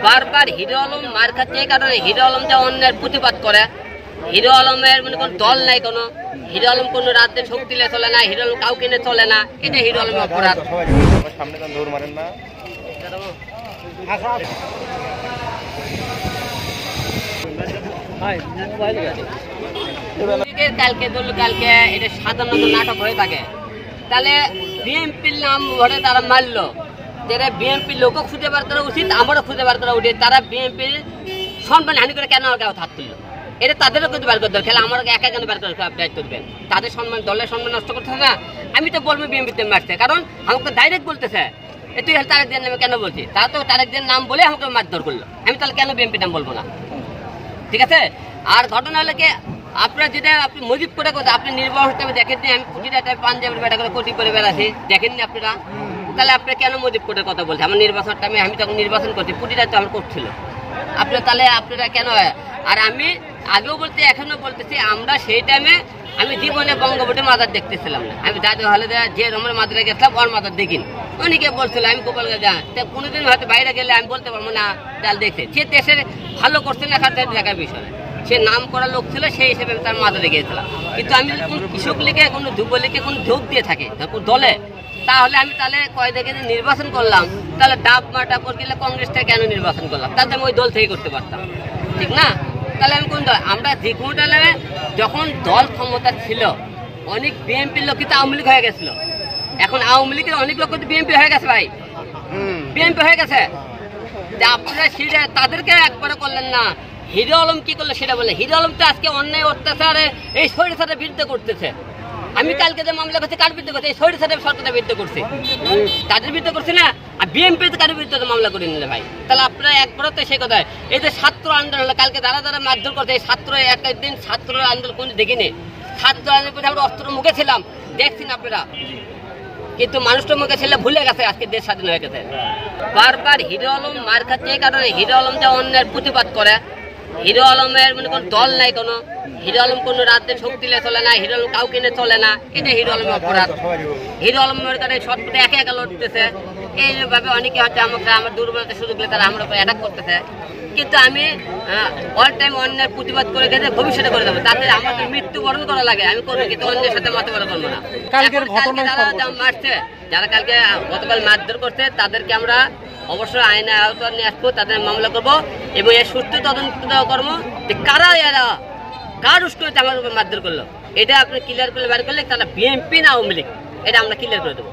বারবার হিরো আলম মার খাচ্ছে এই কারণে হিরো আলম যে অন্যের প্রতিবাদ করে। হিরো আলমের মানে কোনো দল নাই, কোনো হিরো আলম কোনো রাতে শক্তি নিয়ে চলে না, হিরো আলম কাউকে নিয়ে চলে না, এটা হিরো আলমের অপরাধ। কালকে ধরলো কালকে এটা সাধারণত নাটক হয়ে থাকে, তাহলে বিএনপির নাম ধরে তারা মারলো, যেটা বিএনপির লোকও খুঁজে বার করা উচিত, আমারও খুঁজে বার করা উচিত। তারা বিএনপির সম্মান হানি করে কেন কেউ হাত তুললো, এটা তাদেরও কিন্তু বার করতে হবে। খেলে আমার একা কেন বার করে দায়িত্ব দেবেন? তাদের সম্মান, দলের সম্মান নষ্ট করতে হবে না। আমি তো বলবো বিএনপিতে মারছে, কারণ আমাকে ডাইরেক্ট বলতেছে তুই তারেক জিয়ার নামে কেন বলছি? তারা তো তারেক জিয়ার নাম বলে আমাকে মারধর করলো, আমি তাহলে কেন বিএনপির নাম বলবো না? ঠিক আছে। আর ঘটনা হলে কি, আপনার যেটা আপনি মজিব করে কথা, আপনি নির্বাচন টাইমে দেখেননি আমি প্রতিটা পাঞ্জাবের বেটা করে কোটি করে বেড়াচ্ছি, দেখেননি আপনারা? তাহলে আপনি কেন মজিব করে কথা বলছেন? আমার নির্বাচন টাইমে আমি তখন নির্বাচন করছি, প্রতিটা তো আমার করছিল আপনার, তাহলে আপনারা কেন? আর আমি আগেও বলতে এখনো বলতেছি, আমরা সেই টাইমে আমি জীবনে বঙ্গবন্ধুর মাজার দেখতেছিলাম না। আমি দাদু হলে যে রমের মাজারে গেছিলাম ওর মাজার দেখিনি। অনেকে বলছিল আমি গোপাল যা, কোনোদিন হয়তো বাইরে গেলে আমি বলতে পারবো না ডাল দেখছে, সে দেশের ভালো করছে না খাতে দেখার বিষয়, সে নাম করা লোক ছিল, সেই হিসেবে তার মাজারে গিয়েছিলাম। কিন্তু আমি যদি কোনো কৃষক লীগে, কোনো যুবলীগে কোনো যোগ দিয়ে থাকে দলে, তাহলে আমি তাহলে কয়েকদিকে নির্বাচন করলাম, তাহলে ডাব মাটা করে গেলে কংগ্রেসটা কেন নির্বাচন করলাম? তাহলে আমি ওই দল থেকে করতে পারতাম, ঠিক না? তাহলে আমি কোন দল? আমরা যে কোনো দলে যখন দল ক্ষমতা ছিল, অনেক বিএনপির লোক কিন্তু আওয়ামী লীগ হয়ে গেছিল। এখন আওয়ামী লীগের অনেক লোক কিন্তু বিএনপি হয়ে গেছে ভাই, বিএনপি হয়ে গেছে। আপনারা সেটা তাদেরকে একবারে করলেন না। হিরো আলম কি করলো সেটা বলে, হিরো আলম তো আজকে অন্যায় অত্যাচারে এই স্বৈরাচারের বিরুদ্ধে করতেছে। আমি কালকে যে মামলা করছি কার বিরুদ্ধে করছি? এই স্বৈরাচারের সরকারের বিরুদ্ধে করছি, তাদের বিরুদ্ধে করছি না। আর বিএনপি কার বিরুদ্ধে মামলা করে নিলে ভাই? তাহলে আপনারা একবারও তো সেই কথা, এই যে ছাত্র আন্দোলন কালকে যারা যারা মারধর করছে, এই ছাত্র একদিন ছাত্র আন্দোলন কোনো দেখিনি। ছাত্র আন্দোলন আমরা অস্ত্র মুখে ছিলাম, দেখছেন আপনারা, কিন্তু মানুষটার মুখে ছেলে ভুলে গেছে আজকে দেশ স্বাধীন হয়ে গেছে। বারবার হিরো আলম মার খাচ্ছে এই কারণে হিরো আলম যে অন্যের প্রতিবাদ করে। হিরো আলমের মানে কোনো দল নাই, কোনো হিরো আলম কোনো রাতে শক্তি নিয়ে চলে না, হিরো আলম কাউকে নিয়ে চলে না, এটা হিরো আলমের অপরাধ। হিরো আলমের কাছে সৎপথে একা একা লড়তেছে, এইভাবে অনেকে হচ্ছে আমাকে আমার দুর্বলতা সুযোগ পেলে তারা আমার উপর অ্যাটাক করতেছে। কিন্তু আমি অল টাইম অন্যের প্রতিবাদ করে গেছে, ভবিষ্যতে করে দেবো, তাতে আমাদের মৃত্যুবরণ করা লাগে আমি করবো, কিন্তু অন্যের সাথে মাথা বড় করবো না। যারা মারছে, যারা কালকে গতকাল মারধর করছে, তাদেরকে আমরা অবশ্যই আইনের আওতায় নিয়ে আসবো, তাদের মামলা করবো এবং এর সুষ্ঠু তদন্ত করবো যে কারা এরা কার উস্কানিতে আমার উপর মারধর করলো, এটা আপনি ক্লিয়ার করে বের করলে তারা বিএনপি না আওয়ামী লীগ, এটা আমরা ক্লিয়ার করে দেবো।